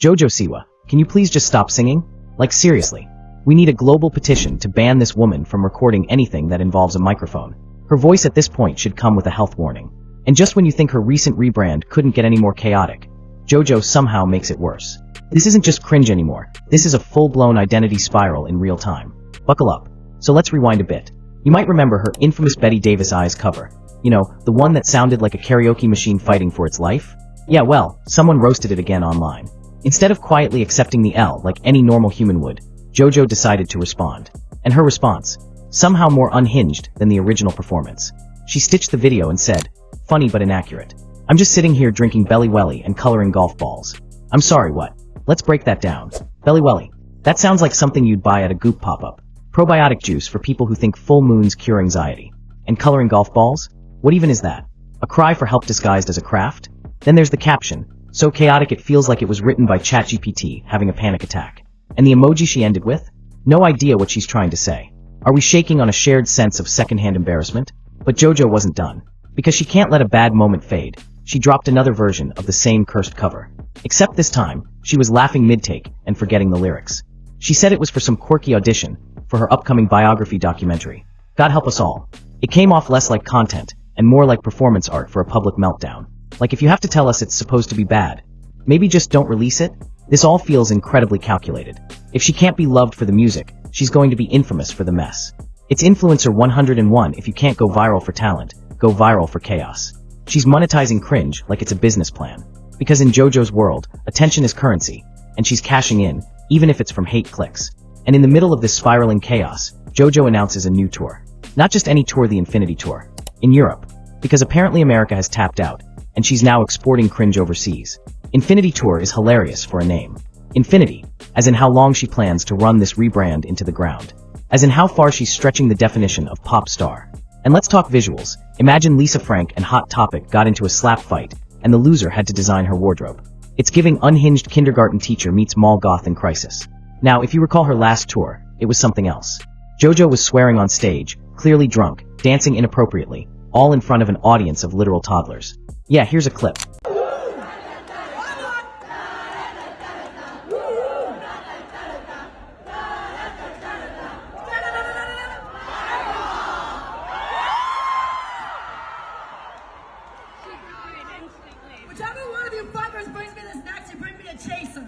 JoJo Siwa, can you please just stop singing? Like seriously. We need a global petition to ban this woman from recording anything that involves a microphone. Her voice at this point should come with a health warning. And just when you think her recent rebrand couldn't get any more chaotic, JoJo somehow makes it worse. This isn't just cringe anymore. This is a full-blown identity spiral in real time. Buckle up. So let's rewind a bit. You might remember her infamous Betty Davis Eyes cover. You know, the one that sounded like a karaoke machine fighting for its life? Yeah, well, someone roasted it again online. Instead of quietly accepting the L like any normal human would, JoJo decided to respond. And her response, somehow more unhinged than the original performance. She stitched the video and said, "Funny but inaccurate. I'm just sitting here drinking Belly Welly and coloring golf balls." I'm sorry, what? Let's break that down. Belly Welly. That sounds like something you'd buy at a Goop pop-up. Probiotic juice for people who think full moons cure anxiety. And coloring golf balls? What even is that? A cry for help disguised as a craft? Then there's the caption, so chaotic it feels like it was written by ChatGPT having a panic attack. And the emoji she ended with? No idea what she's trying to say. Are we shaking on a shared sense of secondhand embarrassment? But JoJo wasn't done. Because she can't let a bad moment fade, she dropped another version of the same cursed cover. Except this time, she was laughing mid-take and forgetting the lyrics. She said it was for some quirky audition for her upcoming biography documentary. God help us all. It came off less like content and more like performance art for a public meltdown. Like if you have to tell us it's supposed to be bad, maybe just don't release it? This all feels incredibly calculated. If she can't be loved for the music, she's going to be infamous for the mess. It's influencer 101 if you can't go viral for talent, go viral for chaos. She's monetizing cringe like it's a business plan. Because in JoJo's world, attention is currency, and she's cashing in, even if it's from hate clicks. And in the middle of this spiraling chaos, JoJo announces a new tour. Not just any tour, the Infinity Tour. In Europe. Because apparently America has tapped out, and she's now exporting cringe overseas. Infinity Tour is hilarious for a name. Infinity, as in how long she plans to run this rebrand into the ground. As in how far she's stretching the definition of pop star. And let's talk visuals. Imagine Lisa Frank and Hot Topic got into a slap fight, and the loser had to design her wardrobe. It's giving unhinged kindergarten teacher meets mall goth in crisis. Now, if you recall her last tour, it was something else. JoJo was swearing on stage, clearly drunk, dancing inappropriately, all in front of an audience of literal toddlers. Yeah, here's a clip. Whichever one of you fuckers brings me this next, you bring me a chaser.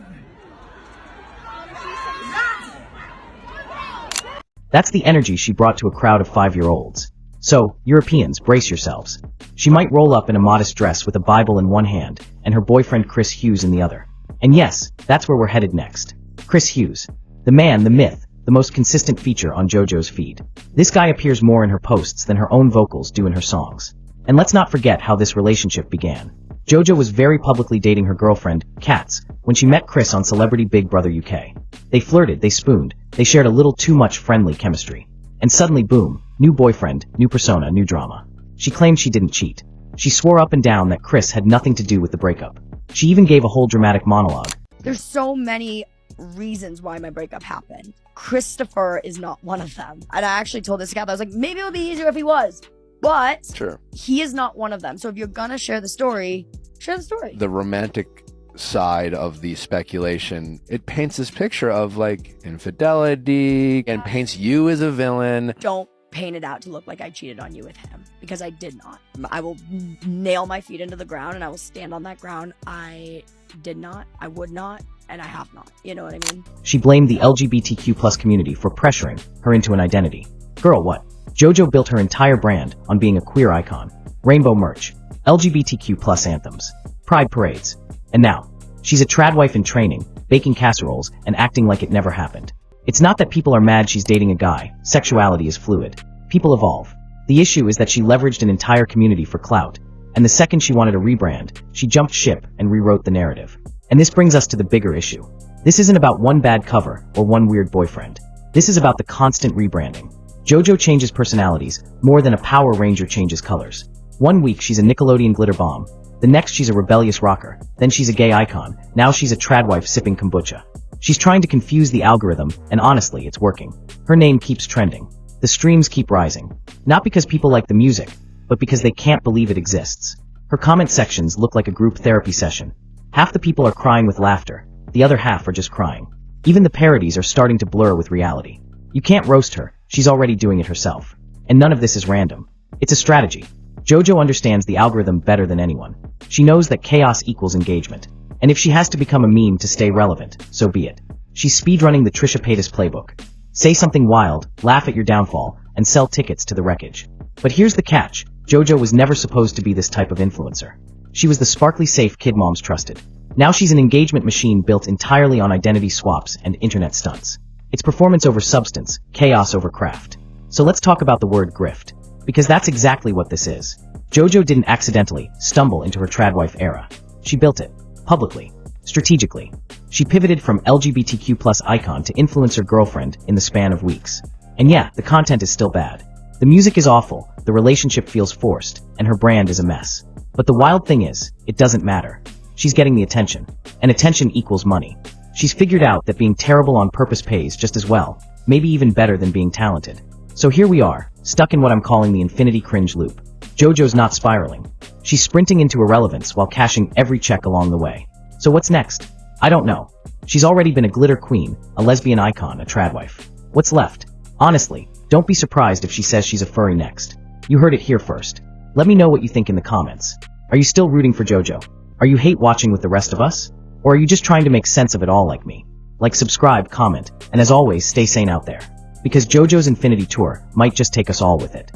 That's the energy she brought to a crowd of 5-year-olds. So, Europeans, brace yourselves. She might roll up in a modest dress with a Bible in one hand, and her boyfriend Chris Hughes in the other. And yes, that's where we're headed next. Chris Hughes. The man, the myth, the most consistent feature on JoJo's feed. This guy appears more in her posts than her own vocals do in her songs. And let's not forget how this relationship began. JoJo was very publicly dating her girlfriend, Katz, when she met Chris on Celebrity Big Brother UK. They flirted, they spooned, they shared a little too much friendly chemistry. And suddenly, boom, new boyfriend, new persona, new drama. She claimed she didn't cheat. She swore up and down that Chris had nothing to do with the breakup. She even gave a whole dramatic monologue. There's so many reasons why my breakup happened. Christopher is not one of them. And I actually told this guy, I was like, maybe it would be easier if he was. But sure, he is not one of them. So if you're gonna share the story, share the story. The romantic side of the speculation, it paints this picture of like infidelity and paints you as a villain. Don't paint it out to look like I cheated on you with him, because I did not. I will nail my feet into the ground and I will stand on that ground. I did not, I would not, and I have not. You know what I mean? She blamed the LGBTQ+ community for pressuring her into an identity. Girl, what? JoJo built her entire brand on being a queer icon. Rainbow merch, LGBTQ+ anthems, pride parades. And now, she's a trad wife in training, baking casseroles, and acting like it never happened. It's not that people are mad she's dating a guy. Sexuality is fluid. People evolve. The issue is that she leveraged an entire community for clout, and the second she wanted a rebrand, she jumped ship and rewrote the narrative. And this brings us to the bigger issue. This isn't about one bad cover or one weird boyfriend. This is about the constant rebranding. JoJo changes personalities more than a Power Ranger changes colors. One week she's a Nickelodeon glitter bomb, the next she's a rebellious rocker, then she's a gay icon, now she's a trad wife sipping kombucha. She's trying to confuse the algorithm, and honestly, it's working. Her name keeps trending. The streams keep rising. Not because people like the music, but because they can't believe it exists. Her comment sections look like a group therapy session. Half the people are crying with laughter, the other half are just crying. Even the parodies are starting to blur with reality. You can't roast her, she's already doing it herself. And none of this is random. It's a strategy. JoJo understands the algorithm better than anyone. She knows that chaos equals engagement. And if she has to become a meme to stay relevant, so be it. She's speedrunning the Trisha Paytas playbook. Say something wild, laugh at your downfall, and sell tickets to the wreckage. But here's the catch. JoJo was never supposed to be this type of influencer. She was the sparkly safe kid moms trusted. Now she's an engagement machine built entirely on identity swaps and internet stunts. It's performance over substance, chaos over craft. So let's talk about the word grift. Because that's exactly what this is. JoJo didn't accidentally stumble into her tradwife era. She built it. Publicly. Strategically. She pivoted from LGBTQ+ icon to influencer girlfriend in the span of weeks. And yeah, the content is still bad. The music is awful, the relationship feels forced, and her brand is a mess. But the wild thing is, it doesn't matter. She's getting the attention. And attention equals money. She's figured out that being terrible on purpose pays just as well, maybe even better than being talented. So here we are, stuck in what I'm calling the infinity cringe loop. JoJo's not spiraling. She's sprinting into irrelevance while cashing every check along the way. So what's next? I don't know. She's already been a glitter queen, a lesbian icon, a tradwife. What's left? Honestly, don't be surprised if she says she's a furry next. You heard it here first. Let me know what you think in the comments. Are you still rooting for JoJo? Are you hate watching with the rest of us? Or are you just trying to make sense of it all like me? Like, subscribe, comment, and as always, stay sane out there. Because JoJo's Infinity Tour might just take us all with it.